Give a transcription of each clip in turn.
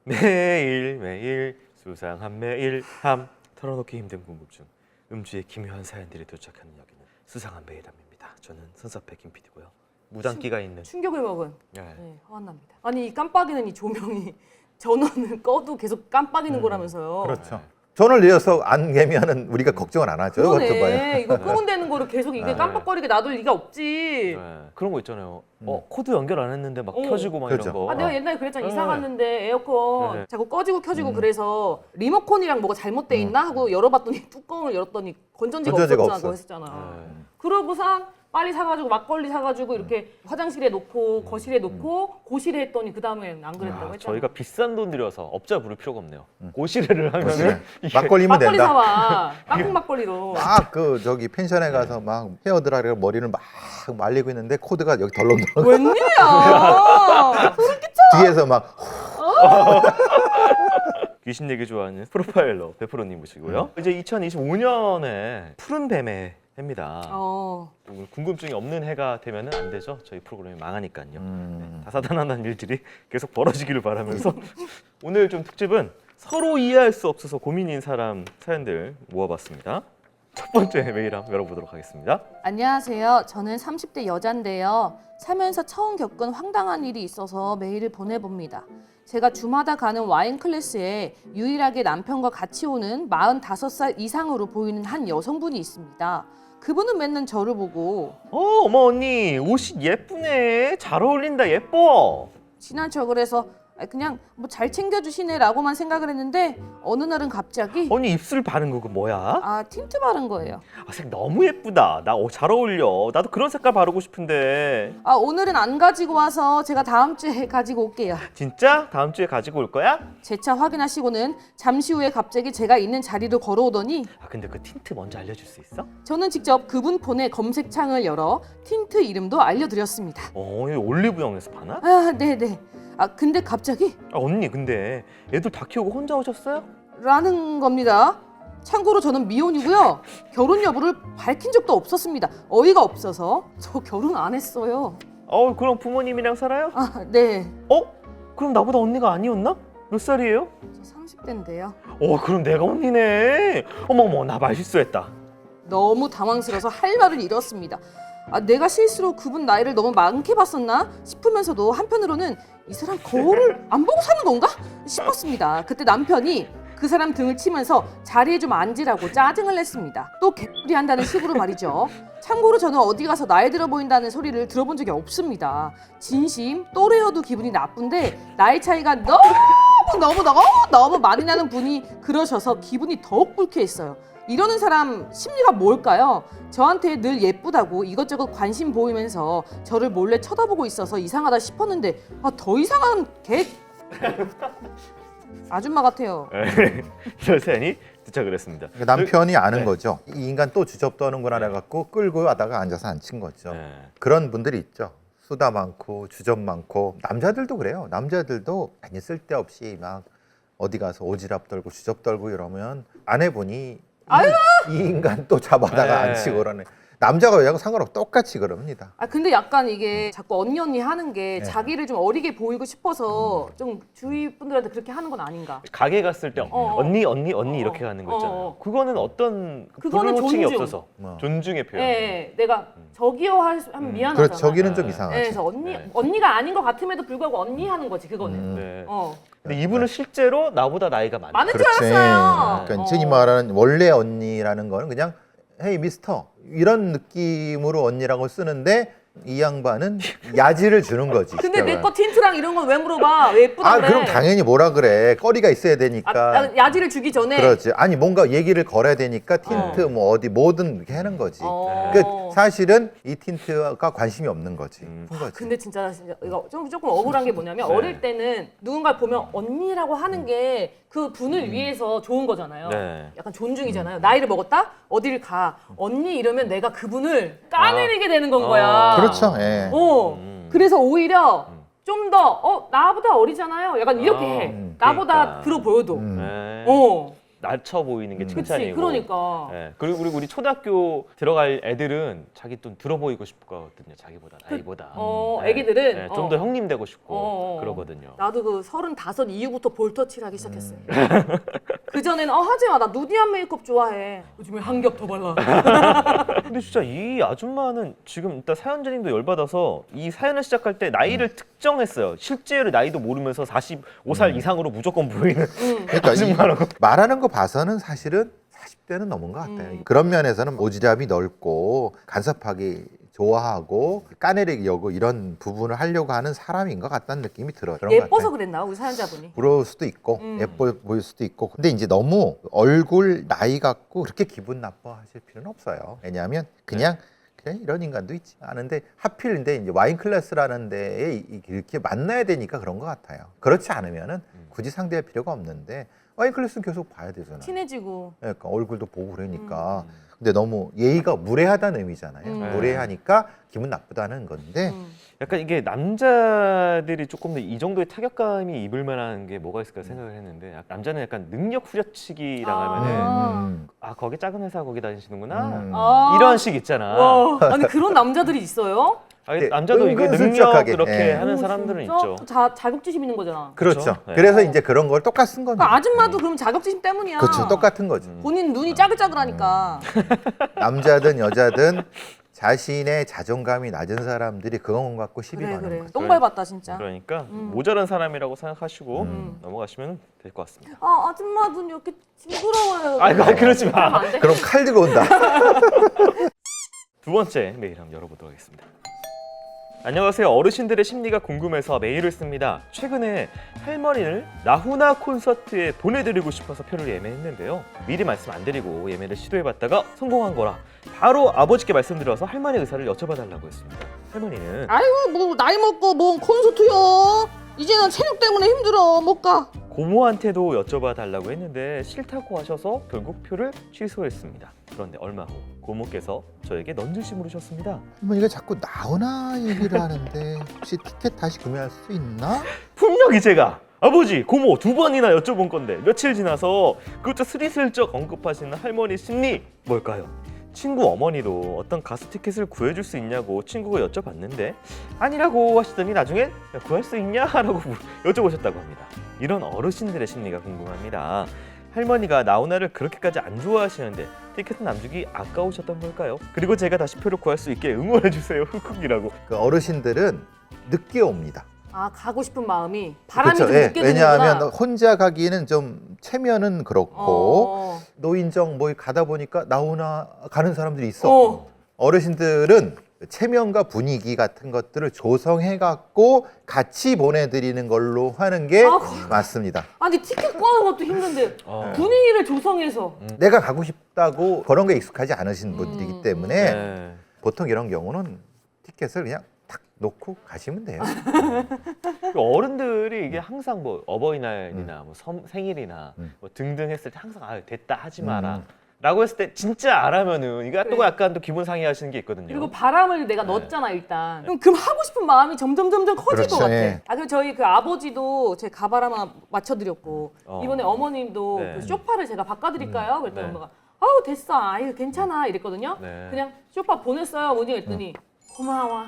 매일매일 수상한 매일함 털어놓기 힘든 궁금증 음주의 기묘한 사연들이 도착하는 여기는 수상한 매일함입니다. 저는 선사패 김PD고요. 무단기가 있는 충격을 먹은 네. 허한나입니다. 아니 이 깜빡이는 이 조명이 전원을 꺼도 계속 깜빡이는 거라면서요. 그렇죠. 전을 내어서 안 개미하는 우리가 걱정을 안 하죠. 그것도 봐요. 그러네. 이거 끄면 되는 거를 계속 이게 네. 깜빡거리게 놔둘 리가 없지. 네. 그런 거 있잖아요. 코드 연결 안 했는데 막 켜지고 막 그렇죠. 이런 거. 아 내가 옛날에 그랬잖아. 네. 이사 갔는데 에어컨 네. 자꾸 꺼지고 켜지고 그래서 리모컨이랑 뭐가 잘못돼 있나 하고 열어봤더니 뚜껑을 열었더니 건전지가 건전지가 없었잖아. 없어. 그거 했었잖아. 네. 그러고서 빨리 사가지고 막걸리 사가지고 이렇게 화장실에 놓고 거실에 놓고 고실에 했더니 그 다음엔 안 그랬다고 했잖아. 저희가 비싼 돈 들여서 업자 부를 필요가 없네요. 고시래를 하면은 고시래. 이게 막걸리면 막걸리 된다. 사와. 땅콩 막걸리로. 막 그 저기 펜션에 가서 막 헤어드라이로 머리를 막 말리고 있는데 코드가 여기 덜렁덜렁 웬일이야. 뒤에서 막 귀신 얘기 좋아하는 프로파일러 베프로님 모시고요. 이제 2025년에 푸른 뱀의 해입니다. 궁금증이 없는 해가 되면 안 되죠. 저희 프로그램이 망하니까요. 다사다난한 일들이 계속 벌어지기를 바라면서 오늘 좀 특집은 서로 이해할 수 없어서 고민인 사람 사연들 모아봤습니다. 첫 번째 메일 한번 열어보도록 하겠습니다. 안녕하세요. 저는 30대 여잔데요. 살면서 처음 겪은 황당한 일이 있어서 메일을 보내봅니다. 제가 주마다 가는 와인 클래스에 유일하게 남편과 같이 오는 45살 이상으로 보이는 한 여성분이 있습니다. 그분은 맨날 저를 보고 어머 언니 옷이 예쁘네. 잘 어울린다. 예뻐. 친한 척을 해서 그냥 뭐 잘 챙겨주시네라고만 생각을 했는데 어느 날은 갑자기 언니 입술 바른 거 그거 뭐야? 틴트 바른 거예요. 색 너무 예쁘다. 나 잘 어울려. 나도 그런 색깔 바르고 싶은데. 오늘은 안 가지고 와서 제가 다음 주에 가지고 올게요. 진짜? 다음 주에 가지고 올 거야? 제 차 확인하시고는 잠시 후에 갑자기 제가 있는 자리로 걸어오더니 근데 그 틴트 먼저 알려줄 수 있어? 저는 직접 그분 폰의 검색창을 열어 틴트 이름도 알려드렸습니다. 이거 올리브영에서 파나? 네네. 근데 갑자기 언니 근데 애들 다 키우고 혼자 오셨어요? 라는 겁니다. 참고로 저는 미혼이고요. 결혼 여부를 밝힌 적도 없었습니다. 어이가 없어서 저 결혼 안 했어요. 그럼 부모님이랑 살아요? 네. 그럼 나보다 언니가 아니었나? 몇 살이에요? 저 30대인데요. 그럼 내가 언니네. 어머머 나 말 실수했다. 너무 당황스러워서 할 말을 잃었습니다. 내가 실수로 그분 나이를 너무 많게 봤었나 싶으면서도 한편으로는 이 사람 거울을 안 보고 사는 건가 싶었습니다. 그때 남편이 그 사람 등을 치면서 자리에 좀 앉으라고 짜증을 냈습니다. 또 개뿔이 한다는 식으로 말이죠. 참고로 저는 어디 가서 나이 들어 보인다는 소리를 들어본 적이 없습니다. 진심 또래여도 기분이 나쁜데 나이 차이가 너무 많이 나는 분이 그러셔서 기분이 더욱 불쾌했어요. 이러는 사람 심리가 뭘까요? 저한테 늘 예쁘다고 이것저것 관심 보이면서 저를 몰래 쳐다보고 있어서 이상하다 싶었는데 더 이상한 아줌마 같아요. 저 사연이 도착을 했습니다. 그러니까 남편이 아는 네. 거죠. 이 인간 또 주접떠는구나 해갖고 끌고 하다가 앉아서 앉힌 거죠. 네. 그런 분들이 있죠. 수다 많고 주접 많고 남자들도 그래요. 남자들도 괜히 쓸데없이 막 어디 가서 오지랖 떨고 주접 떨고 이러면 아내분이 이 인간 또 잡아다가 네. 앉히고 그러네. 남자가 여자가 상관없고 똑같이 그럽니다. 근데 약간 이게 자꾸 언니 하는 게 네. 자기를 좀 어리게 보이고 싶어서 좀 주위 분들한테 그렇게 하는 건 아닌가? 가게 갔을 때 언니 이렇게 가는 거 있잖아요. 그거는 어떤 그거는 불호칭이 존중. 없어서 뭐. 존중의 표현. 네, 내가 저기요 하면 미안하잖아. 그렇죠. 저기는 좀 네. 이상하지. 그래서 언니가 아닌 것 같음에도 불구하고 언니 하는 거지 그거는. 네. 어. 근데 이분은 실제로 나보다 나이가 많다. 많은 줄 그렇지. 알았어요. 그러니까 흔히 말하는 원래 언니라는 거는 그냥 헤이 미스터 이런 느낌으로 언니라고 쓰는데 이 양반은 야지를 주는 거지. 근데 내 거 틴트랑 이런 건 왜 물어봐? 왜 예쁘다 그래? 그럼 당연히 뭐라 그래. 거리가 있어야 되니까. 야지를 주기 전에. 그렇지. 아니 뭔가 얘기를 걸어야 되니까 틴트 뭐 어디 뭐든 이렇게 하는 거지. 그 사실은 이 틴트가 관심이 없는 거지. 큰 거지. 근데 진짜 이거 조금 억울한 게 뭐냐면 네. 어릴 때는 누군가를 보면 언니라고 하는 게 그 분을 위해서 좋은 거잖아요. 네. 약간 존중이잖아요. 나이를 먹었다? 어딜 가. 언니 이러면 내가 그분을 까내리게 되는 건 거야. 그렇죠. 예. 그래서 오히려 좀 더 나보다 어리잖아요. 약간 이렇게 해. 나보다 그러니까. 들어 보여도. 네. 낮춰 보이는 게 그치, 칭찬이고. 그러니까. 예. 그리고 우리 초등학교 들어갈 애들은 자기 좀 들어 보이고 싶거든요. 자기보다 나이보다. 예. 애기들은 예, 좀 더 형님 되고 싶고 어. 그러거든요. 나도 그 35 이후부터 볼터치를 하기 시작했어요. 그 전에는 하지 마, 나 누디한 메이크업 좋아해. 요즘에 한 겹 더 발라. 근데 진짜 이 아줌마는 지금 일단 사연자님도 열받아서 이 사연을 시작할 때 나이를 특정했어요. 실제로 나이도 모르면서 45살 이상으로 무조건 보이는 그러니까 이 아줌마라고. 말하는 거 봐서는 사실은 40대는 넘은 것 같아요. 그런 면에서는 오지랖이 넓고 간섭하기 좋아하고 까내리기 여고 이런 부분을 하려고 하는 사람인 것 같다는 느낌이 들어요. 그런 것 예뻐서 같아요. 그랬나 우리 사연자분이? 부러울 수도 있고 예뻐 보일 수도 있고 근데 이제 너무 얼굴 나이 갖고 그렇게 기분 나빠하실 필요는 없어요. 왜냐하면 그냥 이런 인간도 있지 않은데 하필인데 이제 와인 클래스라는 데에 이렇게 만나야 되니까 그런 것 같아요. 그렇지 않으면은 굳이 상대할 필요가 없는데 와인 클래스는 계속 봐야 되잖아요. 친해지고. 그러니까 얼굴도 보고 그러니까 근데 너무 예의가 무례하다는 의미잖아요. 무례하니까 기분 나쁘다는 건데 약간 이게 남자들이 조금 더 이 정도의 타격감이 입을 만한 게 뭐가 있을까 생각을 했는데 남자는 약간 능력 후려치기라고 하면은 거기 작은 회사 거기 다니시는구나 이런 식 있잖아. 와, 아니 그런 남자들이 있어요? 아니, 네, 남자도 이거 능력 은근슬쩍하게. 그렇게 예. 하는 사람들은 진짜? 있죠. 자격지심 있는 거잖아. 그렇죠. 그렇죠. 네. 그래서 이제 그런 걸 똑같이 쓴 거죠. 그러니까 아줌마도 그럼 자격지심 때문이야. 그렇죠. 똑같은 거죠. 본인 눈이 짜글짜글하니까. 남자든 여자든 자신의 자존감이 낮은 사람들이 그건 갖고 시비 그래 거는 그래. 거죠. 똥 밟았다 진짜. 그러니까 모자란 사람이라고 생각하시고 넘어가시면 될 것 같습니다. 아줌마 눈 이렇게 징그러워요. 아이고 그러지 마. 안 돼? 그럼 칼 들고 온다. 두 번째 메일 한번 열어보도록 하겠습니다. 안녕하세요. 어르신들의 심리가 궁금해서 메일을 씁니다. 최근에 할머니를 나훈아 콘서트에 보내드리고 싶어서 표를 예매했는데요. 미리 말씀 안 드리고 예매를 시도해봤다가 성공한 거라 바로 아버지께 말씀드려서 할머니 의사를 여쭤봐달라고 했습니다. 할머니는 아이고 뭐 나이 먹고 뭐 콘서트요. 이제는 체력 때문에 힘들어 못 가. 고모한테도 여쭤봐달라고 했는데 싫다고 하셔서 결국 표를 취소했습니다. 그런데 얼마 후 고모께서 저에게 넌지시 물으셨습니다. 할머니가 자꾸 나오나 얘기를 하는데 혹시 티켓 다시 구매할 수 있나? 분명히 제가 아버지, 고모 두 번이나 여쭤본 건데 며칠 지나서 그것도 스리슬쩍 언급하시는 할머니 심리 뭘까요? 친구 어머니도 어떤 가수 티켓을 구해줄 수 있냐고 친구가 여쭤봤는데 아니라고 하시더니 나중에 야, 구할 수 있냐? 라고 여쭤보셨다고 합니다. 이런 어르신들의 심리가 궁금합니다. 할머니가 나훈아를 그렇게까지 안 좋아하시는데 티켓은 안 주기 아까우셨던 걸까요? 그리고 제가 다시 표를 구할 수 있게 응원해주세요. 흑흑이라고. 그 어르신들은 늦게 옵니다. 가고 싶은 마음이 바람이 그렇죠. 좀 예, 늦게 드는구나. 왜냐하면 혼자 가기에는 좀 체면은 그렇고 노인정 뭐 가다 보니까 나오나 가는 사람들이 있어. 어르신들은 체면과 분위기 같은 것들을 조성해 갖고 같이 보내드리는 걸로 하는 게 맞습니다. 아니 티켓 구하는 것도 힘든데 분위기를 조성해서 내가 가고 싶다고 그런 게 익숙하지 않으신 분들이기 때문에 네. 보통 이런 경우는 티켓을 그냥 탁 놓고 가시면 돼요. 어른들이 이게 항상 뭐 어버이날이나 뭐 생일이나 뭐 등등 했을 때 항상 됐다 하지 마라 라고 했을 때 진짜 안 하면은 이거 또 약간 또 기분 상해하시는 게 있거든요. 그리고 바람을 내가 넣었잖아 일단. 그럼 하고 싶은 마음이 점점 커질 그렇죠, 것 같아. 예. 그리고 저희 그 아버지도 제 가발 하나 맞춰드렸고 이번에 어머님도 네. 그 쇼파를 제가 바꿔드릴까요? 그랬더니 네. 엄마가 아우 됐어, 아유 괜찮아 이랬거든요. 네. 그냥 쇼파 보냈어요 뭐니 했더니 고마워.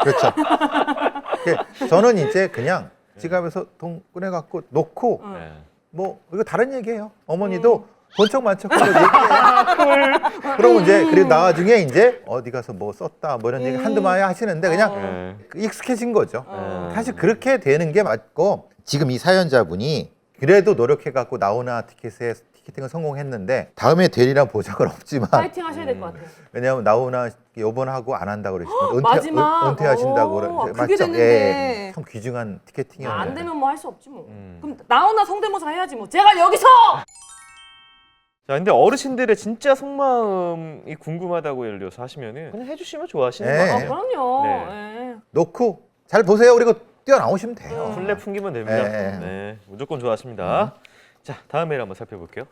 그렇죠. 저는 이제 그냥 지갑에서 돈 꺼내갖고 놓고 네. 뭐 이거 다른 얘기예요. 어머니도 본척 만척 하고 얘기해요. 그러면 이제 그리고 나중에 이제 어디 가서 뭐 썼다 뭐 이런 얘기 한두 마디 하시는데 그냥 익숙해진 거죠. 사실 그렇게 되는 게 맞고 지금 이 사연자분이 그래도 노력해갖고 나오나 티켓팅을 성공했는데 다음에 되리란 보장은 없지만 파이팅 하셔야 될 것 같아요. 왜냐하면 나오나 요번 하고 안 한다고 그러시면 마지막. 은퇴하신다고 그게 맞죠? 됐는데. 예, 참 귀중한 티켓팅이었는데 안 되면 뭐 할 수 없지 뭐. 그럼 나오나 성대모사 해야지 뭐. 제가 여기서 자, 근데 어르신들의 진짜 속마음이 궁금하다고 예를 들어서 하시면은 그냥 해주시면 좋아하시는 네. 거예요. 그럼요. 네. 예. 놓고 잘 보세요. 그리고 뛰어나오시면 돼요. 플랫 풍기면 됩니다. 네. 네, 무조건 좋아하십니다. 자, 다음 메일 한번 살펴볼게요.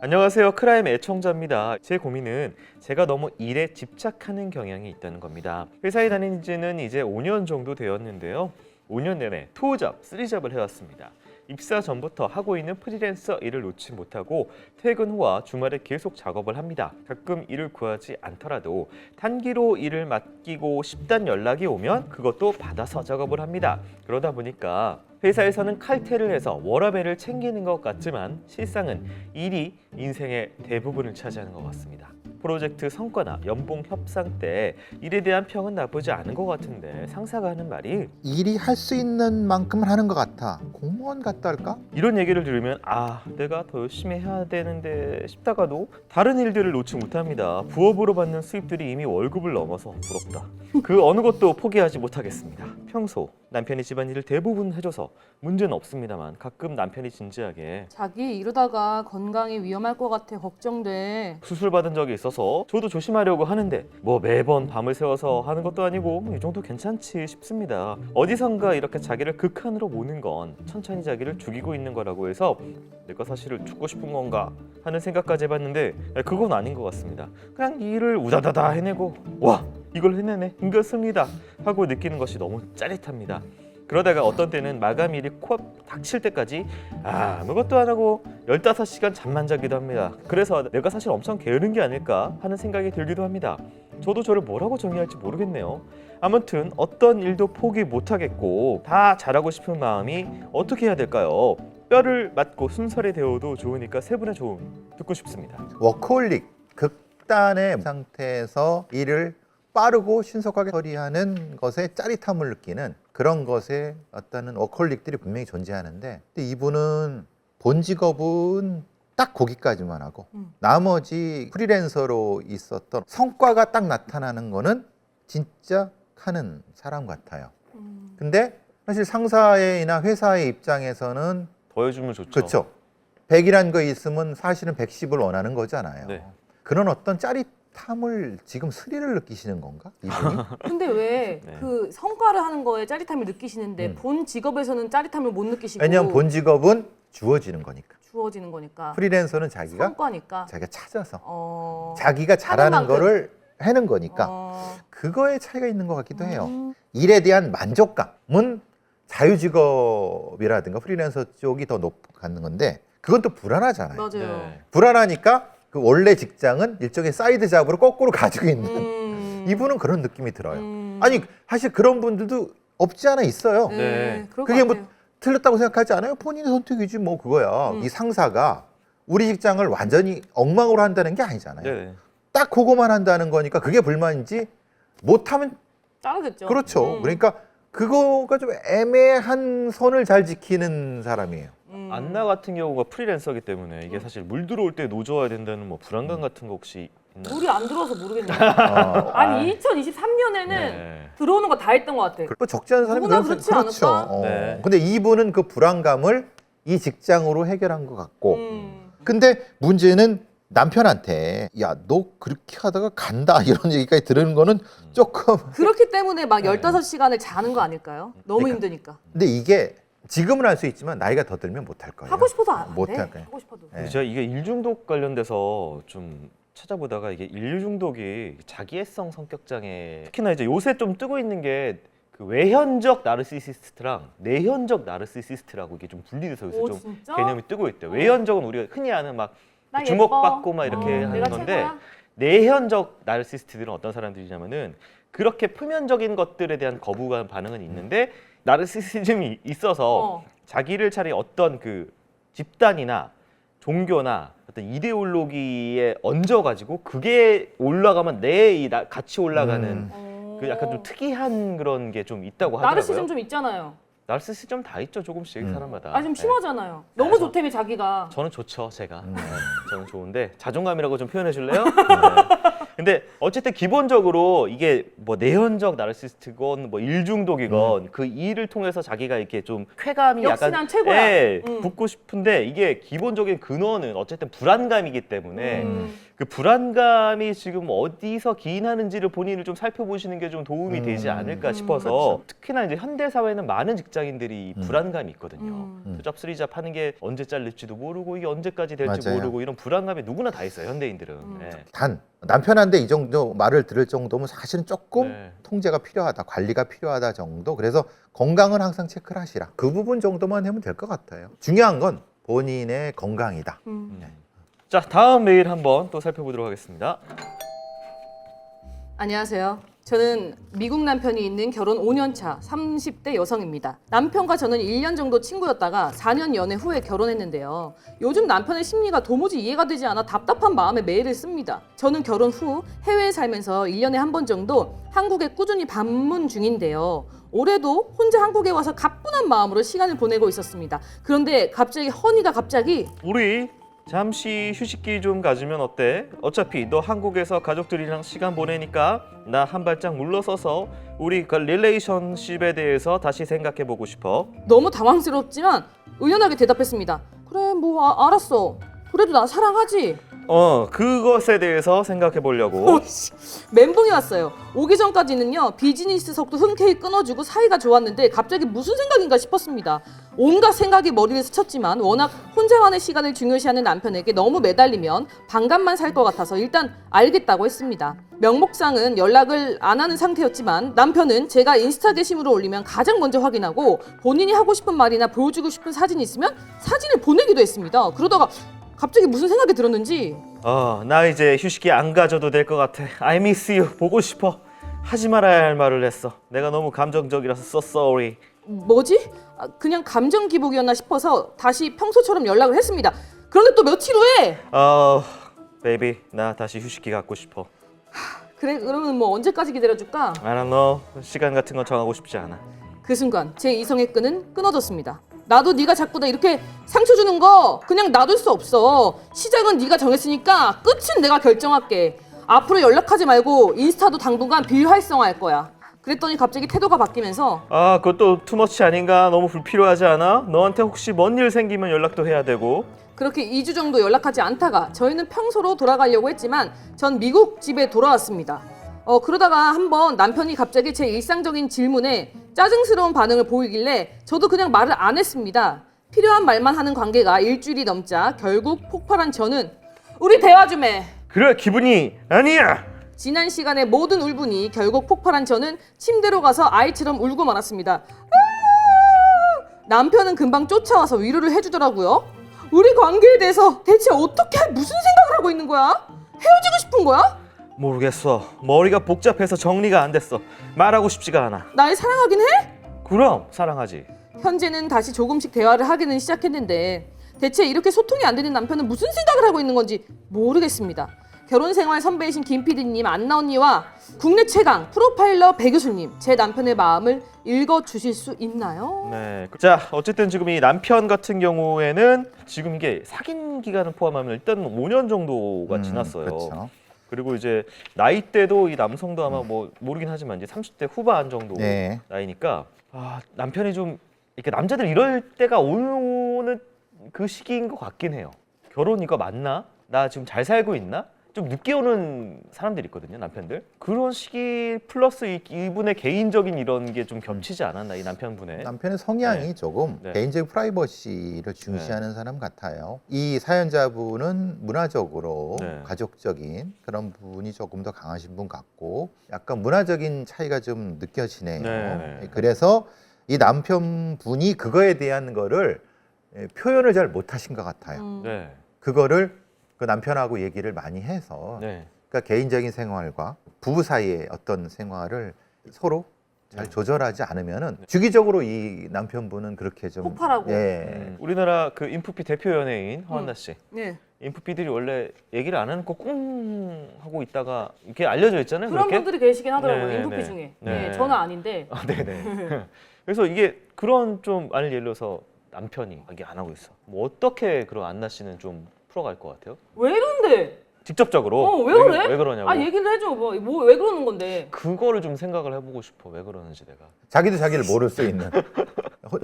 안녕하세요. 크라임 애청자입니다. 제 고민은 제가 너무 일에 집착하는 경향이 있다는 겁니다. 회사에 다닌 지는 이제 5년 정도 되었는데요. 5년 내내 2잡, 3잡을 해왔습니다. 입사 전부터 하고 있는 프리랜서 일을 놓지 못하고 퇴근 후와 주말에 계속 작업을 합니다. 가끔 일을 구하지 않더라도 단기로 일을 맡기고 싶다는 연락이 오면 그것도 받아서 작업을 합니다. 그러다 보니까 회사에서는 칼퇴를 해서 워라밸을 챙기는 것 같지만 실상은 일이 인생의 대부분을 차지하는 것 같습니다. 프로젝트 성과나 연봉 협상 때 일에 대한 평은 나쁘지 않은 것 같은데 상사가 하는 말이 일이 할 수 있는 만큼은 하는 것 같아. 공무원 같다 할까? 이런 얘기를 들으면 내가 더 열심히 해야 되는데 싶다가도 다른 일들을 놓지 못합니다. 부업으로 받는 수입들이 이미 월급을 넘어서 부럽다. 그 어느 것도 포기하지 못하겠습니다. 평소 남편이 집안일을 대부분 해줘서 문제는 없습니다만 가끔 남편이 진지하게 자기 이러다가 건강에 위험할 것 같아 걱정돼. 수술 받은 적이 있어서 저도 조심하려고 하는데 뭐 매번 밤을 새워서 하는 것도 아니고 이 정도 괜찮지 싶습니다. 어디선가 이렇게 자기를 극한으로 모는 건 천천히 자기를 죽이고 있는 거라고 해서 내가 사실은 죽고 싶은 건가 하는 생각까지 해봤는데 그건 아닌 것 같습니다. 그냥 이 일을 우다다다 해내고 와 이걸 해내네 힘겹습니다 하고 느끼는 것이 너무 짜릿합니다. 그러다가 어떤 때는 마감일이 코앞 닥칠 때까지 아무것도 안 하고 15시간 잠만 자기도 합니다. 그래서 내가 사실 엄청 게으른 게 아닐까 하는 생각이 들기도 합니다. 저도 저를 뭐라고 정의할지 모르겠네요. 아무튼 어떤 일도 포기 못하겠고 다 잘하고 싶은 마음이 어떻게 해야 될까요? 뼈를 맞고 순살이 되어도 좋으니까 세 분의 조언 듣고 싶습니다. 워커홀릭, 극단의 상태에서 일을 빠르고 신속하게 처리하는 것에 짜릿함을 느끼는 그런 것에 어떤 워커홀릭들이 분명히 존재하는데 근데 이분은 본 직업은 딱 거기까지만 하고 나머지 프리랜서로 있었던 성과가 딱 나타나는 거는 진짜 하는 사람 같아요. 근데 사실 상사이나 회사의 입장에서는 더 해주면 좋죠. 그렇죠. 100이란 거 있으면 사실은 110을 원하는 거잖아요. 네. 그런 어떤 짜릿함을 지금 스릴을 느끼시는 건가? 이분이? 근데 왜 네. 그 성과를 하는 거에 짜릿함을 느끼시는데 본 직업에서는 짜릿함을 못 느끼시고 왜냐하면 본 직업은 주어지는 거니까. 주어지는 거니까 프리랜서는 자기가 성과니까 찾아서 자기가 잘하는 하는 만큼. 거를 하는 거니까 그거에 차이가 있는 것 같기도 해요. 일에 대한 만족감은 자유직업이라든가 프리랜서 쪽이 더 높은 건데 그건 또 불안하잖아요. 맞아요. 네. 불안하니까 그 원래 직장은 일종의 사이드 잡으로 거꾸로 가지고 있는 이분은 그런 느낌이 들어요. 아니 사실 그런 분들도 없지 않아 있어요. 네. 그럴 그게 것 뭐 같아요. 틀렸다고 생각하지 않아요? 본인의 선택이지 뭐 그거야. 이 상사가 우리 직장을 완전히 엉망으로 한다는 게 아니잖아요. 네. 딱 그거만 한다는 거니까 그게 불만인지 못하면 따르겠죠. 그렇죠. 그러니까 그거가 좀 애매한 선을 잘 지키는 사람이에요. 안나 같은 경우가 프리랜서기 때문에 이게 사실 물 들어올 때 노져야 된다는 뭐 불안감 같은 거 혹시 있나요? 물이 안 들어와서 모르겠네요. 어, 아니 2023년에는 네. 들어오는 거 다 했던 것 같아. 뭐 적지 않은 사람이 누구나 그런 그렇지 그렇죠. 않을까? 네. 근데 이분은 그 불안감을 이 직장으로 해결한 것 같고 근데 문제는 남편한테 야 너 그렇게 하다가 간다 이런 얘기까지 들은 거는 조금 그렇기 때문에 막 15시간을 자는 거 아닐까요? 너무 그러니까. 힘드니까. 근데 이게 지금은 할 수 있지만 나이가 더 들면 못 할 거예요. 하고 싶어도 안 못 돼. 할 거예요. 하고 싶어도. 네. 제가 이게 일중독 관련돼서 좀 찾아보다가 이게 일중독이 자기애성 성격장애 특히나 이제 요새 좀 뜨고 있는 게 그 외현적 나르시시스트랑 내현적 나르시시스트라고 이게 좀 분리돼서 요새 오, 좀 진짜? 개념이 뜨고 있대요. 외현적은 우리가 흔히 아는 막 나 주목받고 예뻐. 막 이렇게 하는 내가 건데 최고야. 내현적 나르시스트들은 어떤 사람들이냐면은 그렇게 표면적인 것들에 대한 거부감 반응은 있는데 나르시시즘이 있어서 자기를 차라리 어떤 그 집단이나 종교나 어떤 이데올로기에 얹어가지고 그게 올라가면 내 같이 올라가는 그 약간 좀 특이한 그런 게 좀 있다고 하더라고요. 나르시즘 좀 있잖아요. 나르시시즘 다 있죠 조금씩 사람마다. 아 좀 네. 심하잖아요. 너무 좋다며 자기가. 저는 좋죠 제가. 네, 저는 좋은데 자존감이라고 좀 표현해 줄래요? 네. 근데 어쨌든 기본적으로 이게 뭐 내현적 나르시스트건 뭐 일중독이건 그 일을 통해서 자기가 이렇게 좀 쾌감이 역시 약간 난 최고야. 예, 붙고 싶은데 이게 기본적인 근원은 어쨌든 불안감이기 때문에 그 불안감이 지금 어디서 기인하는지를 본인을 좀 살펴보시는 게 좀 도움이 되지 않을까 싶어서 특히나 이제 현대 사회는 많은 직장인들이 불안감이 있거든요. 투잡 쓰리잡 하는 게 언제 잘릴지도 모르고 이게 언제까지 될지 맞아요. 모르고 이런 불안감이 누구나 다 있어요 현대인들은. 예. 단 남편한테 미안한데 이 정도 말을 들을 정도면 사실은 조금 네. 통제가 필요하다, 관리가 필요하다 정도. 그래서 건강은 항상 체크를 하시라. 그 부분 정도만 하면 될 것 같아요. 중요한 건 본인의 건강이다. 자, 다음 메일 한번 또 살펴보도록 하겠습니다. 안녕하세요. 저는 미국 남편이 있는 결혼 5년 차 30대 여성입니다. 남편과 저는 1년 정도 친구였다가 4년 연애 후에 결혼했는데요. 요즘 남편의 심리가 도무지 이해가 되지 않아 답답한 마음에 메일을 씁니다. 저는 결혼 후 해외에 살면서 1년에 한 번 정도 한국에 꾸준히 방문 중인데요. 올해도 혼자 한국에 와서 가뿐한 마음으로 시간을 보내고 있었습니다. 그런데 갑자기 허니가 우리 잠시 휴식기 좀 가지면 어때? 어차피 너 한국에서 가족들이랑 시간 보내니까 나 한 발짝 물러서서 우리 그 릴레이션십에 대해서 다시 생각해보고 싶어. 너무 당황스럽지만 의연하게 대답했습니다. 그래 알았어. 그래도 나 사랑하지? 그것에 대해서 생각해보려고. 멘붕이 왔어요. 오기 전까지는요 비즈니스석도 흔쾌히 끊어주고 사이가 좋았는데 갑자기 무슨 생각인가 싶었습니다. 온갖 생각이 머리를 스쳤지만 워낙 혼자만의 시간을 중요시하는 남편에게 너무 매달리면 반감만 살 것 같아서 일단 알겠다고 했습니다. 명목상은 연락을 안 하는 상태였지만 남편은 제가 인스타 게시물을 올리면 가장 먼저 확인하고 본인이 하고 싶은 말이나 보여주고 싶은 사진이 있으면 사진을 보내기도 했습니다. 그러다가 갑자기 무슨 생각이 들었는지 나 이제 휴식기 안 가져도 될 것 같아. I miss you. 보고 싶어. 하지 말아야 할 말을 했어. 내가 너무 감정적이라서 so sorry. 뭐지? 그냥 감정 기복이었나 싶어서 다시 평소처럼 연락을 했습니다. 그런데 또 며칠 후에 베이비 나 다시 휴식기 갖고 싶어. 그래 그러면 뭐 언제까지 기다려줄까? I don't know. 시간 같은 건 정하고 싶지 않아. 그 순간 제 이성의 끈은 끊어졌습니다. 나도 네가 자꾸 나 이렇게 상처 주는 거 그냥 놔둘 수 없어. 시작은 네가 정했으니까 끝은 내가 결정할게. 앞으로 연락하지 말고 인스타도 당분간 비활성화할 거야. 그랬더니 갑자기 태도가 바뀌면서 그것도 투머치 아닌가? 너무 불필요하지 않아? 너한테 혹시 뭔 일 생기면 연락도 해야 되고. 그렇게 2주 정도 연락하지 않다가 저희는 평소로 돌아가려고 했지만 전 미국 집에 돌아왔습니다. 그러다가 한번 남편이 갑자기 제 일상적인 질문에 짜증스러운 반응을 보이길래 저도 그냥 말을 안 했습니다. 필요한 말만 하는 관계가 일주일이 넘자 결국 폭발한 저는 우리 대화 좀 해. 그래 기분이 아니야. 지난 시간의 모든 울분이 결국 폭발한 저는 침대로 가서 아이처럼 울고 말았습니다. 남편은 금방 쫓아와서 위로를 해주더라고요. 우리 관계에 대해서 대체 어떻게 무슨 생각을 하고 있는 거야? 헤어지고 싶은 거야? 모르겠어. 머리가 복잡해서 정리가 안 됐어. 말하고 싶지가 않아. 날 사랑하긴 해? 그럼 사랑하지. 현재는 다시 조금씩 대화를 하기는 시작했는데 대체 이렇게 소통이 안 되는 남편은 무슨 생각을 하고 있는 건지 모르겠습니다. 결혼생활 선배이신 김 PD님, 안나 언니와 국내 최강 프로파일러 배 교수님, 제 남편의 마음을 읽어주실 수 있나요? 네. 자, 어쨌든 지금 이 남편 같은 경우에는 지금 이게 사귄 기간을 포함하면 일단 5년 정도가 지났어요. 그렇죠. 그리고 이제 나이대도 이 남성도 아마 뭐 모르긴 하지만 이제 30대 후반 정도 네. 나이니까 남편이 좀 이렇게 남자들 이럴 때가 오는 그 시기인 것 같긴 해요. 결혼 이거 맞나? 나 지금 잘 살고 있나? 좀 늦게 오는 사람들이 있거든요, 남편들. 그런 시기 플러스 이분의 개인적인 이런 게 좀 겹치지 않았나, 이 남편분의. 남편의 성향이 네. 조금 네. 개인적인 프라이버시를 중시하는 사람 같아요. 이 사연자분은 문화적으로 네. 가족적인 그런 부분이 조금 더 강하신 분 같고 약간 문화적인 차이가 좀 느껴지네요. 네. 그래서 이 남편분이 그거에 대한 거를 표현을 잘 못하신 것 같아요. 네. 그거를 그 남편하고 얘기를 많이 해서 네. 그러니까 개인적인 생활과 부부 사이의 어떤 생활을 서로 잘 네. 조절하지 않으면은 주기적으로 이 남편분은 그렇게 좀 폭발하고. 예. 우리나라 그 인프피 대표 연예인 허한나 씨. 네. 인프피들이 원래 얘기를 안 하는 거 꿍 하고 있다가 이렇게 알려져 있잖아요. 그런 그렇게? 분들이 계시긴 하더라고요. 네, 인프피 네. 중에. 네. 네, 저는 아닌데. 네네. 그래서 이게 그런 좀 아니 예를 들어서 남편이 얘기 안 하고 있어. 뭐 어떻게 그런 안나 씨는 좀 풀어갈 것 같아요? 왜 이런데? 직접적으로. 왜 그래? 왜 그러냐고. 얘기를 해줘. 왜 그러는 건데? 그거를 좀 생각을 해보고 싶어. 왜 그러는지 내가. 자기도 자기를 모를 수 있는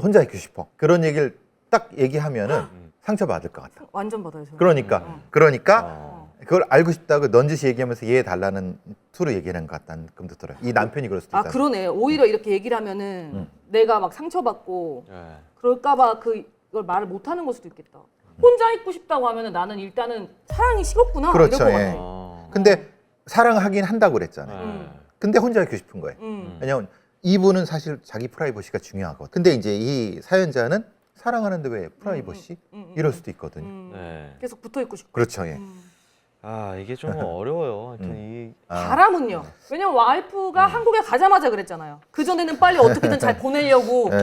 혼자 있고 싶어. 그런 얘기를 딱 얘기하면은 상처받을 것 같아. 완전 받아요. 저는. 그러니까 어. 그걸 알고 싶다고 넌지시 얘기하면서 이해해 달라는 투로 얘기하는 것 같다는 느낌도 들어요. 이 남편이 그럴 수도 있다. 그러네. 오히려 이렇게 얘기를 하면은 내가 막 상처받고 네. 그럴까봐 그걸 말을 못하는 걸 수도 있겠다. 혼자 있고 싶다고 하면은 나는 일단은 사랑이 식었구나. 그렇죠, 이럴 것 예. 같아. 어. 근데 사랑하긴 한다고 그랬잖아요. 네. 근데 혼자 있고 싶은 거예요. 왜냐면 이분은 사실 자기 프라이버시가 중요하거든. 근데 이제 이 사연자는 사랑하는데 왜 프라이버시? 이럴 수도 있거든요. 네. 계속 붙어 있고 싶고. 그렇죠. 예. 아 이게 좀 어려워요. 하여튼 이 바람은요. 왜냐면 와이프가 한국에 가자마자 그랬잖아요. 그 전에는 빨리 어떻게든 잘 보내려고 네.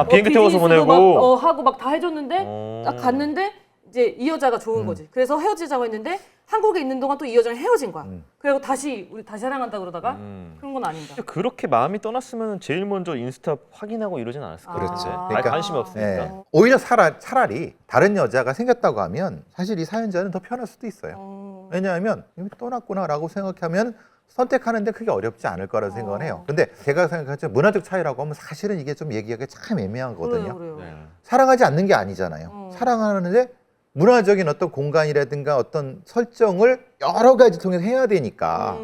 비행기 태워서 비즈니스도 보내고 막, 하고 막 다 해줬는데 딱 갔는데 이제 이 여자가 좋은 거지. 그래서 헤어지자고 했는데 한국에 있는 동안 또 이 여자랑 헤어진 거야. 그리고 다시 우리 다시 사랑한다 그러다가 그런 건 아닌가. 그렇게 마음이 떠났으면 제일 먼저 인스타 확인하고 이러진 않았을 거예요. 그렇지. 아. 그러니까- 관심이 없으니까. 예. 오히려 차라리 다른 여자가 생겼다고 하면 사실 이 사연자는 더 편할 수도 있어요. 왜냐하면 이미 떠났구나라고 생각하면 선택하는데 크게 어렵지 않을 거라고 생각을 해요. 근데 제가 생각할 때 문화적 차이라고 하면 사실은 이게 좀 얘기하기 참 애매하거든요. 그래요. 네. 사랑하지 않는 게 아니잖아요. 사랑하는데 문화적인 어떤 공간이라든가 어떤 설정을 여러 가지 통해서 해야 되니까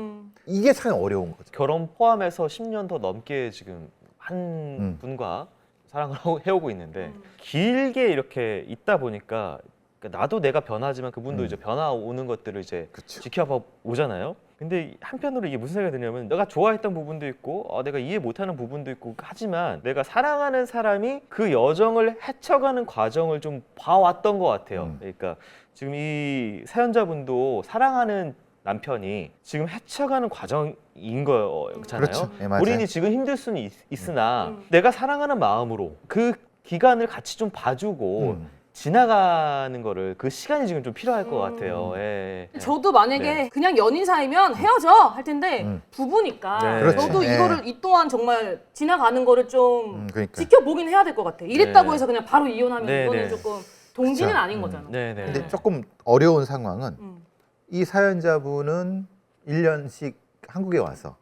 이게 참 어려운 거죠. 결혼 포함해서 10년 더 넘게 지금 한 분과 사랑을 해오고 있는데 길게 이렇게 있다 보니까 그러니까 나도 내가 변하지만 그분도 이제 변화오는 것들을 이제 그쵸. 지켜봐 오잖아요. 근데 한편으로 이게 무슨 생각이 드냐면 내가 좋아했던 부분도 있고 내가 이해 못하는 부분도 있고 하지만 내가 사랑하는 사람이 그 여정을 헤쳐가는 과정을 좀 봐왔던 것 같아요. 그러니까 지금 이 사연자분도 사랑하는 남편이 지금 헤쳐가는 과정인 거잖아요. 그렇죠. 예, 맞아요. 본인이 지금 힘들 수는 있으나 내가 사랑하는 마음으로 그 기간을 같이 좀 봐주고 지나가는 거를 그 시간이 지금 좀 필요할 것 같아요. 예. 저도 만약에 네. 그냥 연인 사이면 헤어져 할 텐데 부부니까 네. 그렇죠. 저도 네. 이거를 이 동안 정말 지나가는 거를 좀 그러니까. 지켜보긴 해야 될 것 같아. 이랬다고 네. 해서 그냥 바로 이혼하면 네, 이거는 네. 조금 동지는 그렇죠. 아닌 거잖아. 네네. 근데 조금 어려운 상황은 음. 이 사연자분은 1년씩 한국에 와서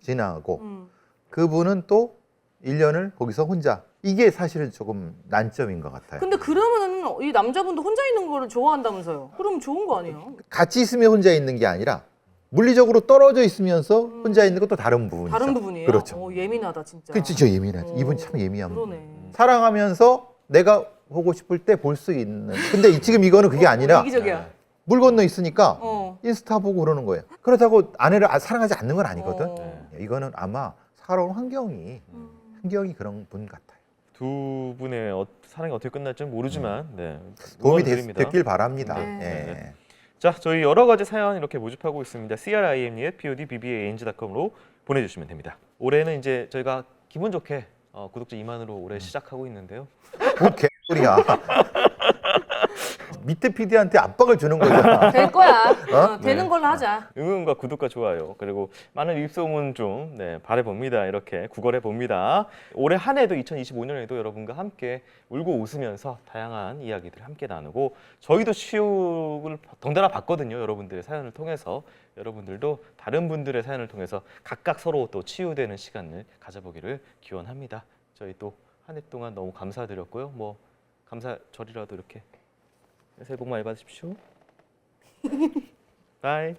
지나고 그분은 또 1년을 거기서 혼자. 이게 사실은 조금 난점인 것 같아요. 근데 그러면은 이 남자분도 혼자 있는 거를 좋아한다면서요? 그럼 좋은 거 아니에요? 같이 있으면 혼자 있는 게 아니라 물리적으로 떨어져 있으면서 혼자 있는 것도 다른 부분이죠. 다른 부분이에요? 그렇죠. 예민하다 진짜. 그 진짜 예민하죠. 어, 이분 참 예민한 분. 그러네. 사랑하면서 내가 보고 싶을 때 볼 수 있는. 근데 지금 이거는 그게 아니라 이기적이야. 물 건너 있으니까 어. 인스타 보고 그러는 거예요. 그렇다고 아내를 사랑하지 않는 건 아니거든. 어. 이거는 아마 살아온 환경이 그런 분 같아요. 두 분의 사랑이 어떻게 끝날지는 모르지만 네, 도움이 응원드립니다. 됐길 바랍니다. 네. 예. 자, 저희 여러 가지 사연 이렇게 모집하고 있습니다. crimnet@podbbang.com으로 보내주시면 됩니다. 올해는 이제 저희가 기분 좋게 구독자 2만으로 올해 시작하고 있는데요. 뭐 개소리야. 밑에 PD한테 압박을 주는 거잖아. 될 거야. 되는 네. 걸로 하자. 응원과 구독과 좋아요 그리고 많은 입소문 좀 바라봅니다. 이렇게 구걸해 봅니다. 올해 한 해도 2025년에도 여러분과 함께 울고 웃으면서 다양한 이야기들 함께 나누고 저희도 치유를 덩달아 받거든요. 여러분들의 사연을 통해서 여러분들도 다른 분들의 사연을 통해서 각각 서로 또 치유되는 시간을 가져보기를 기원합니다. 저희 또 한 해 동안 너무 감사드렸고요. 뭐 감사절이라도 이렇게 새해 복 많이 받으십시오. 바이.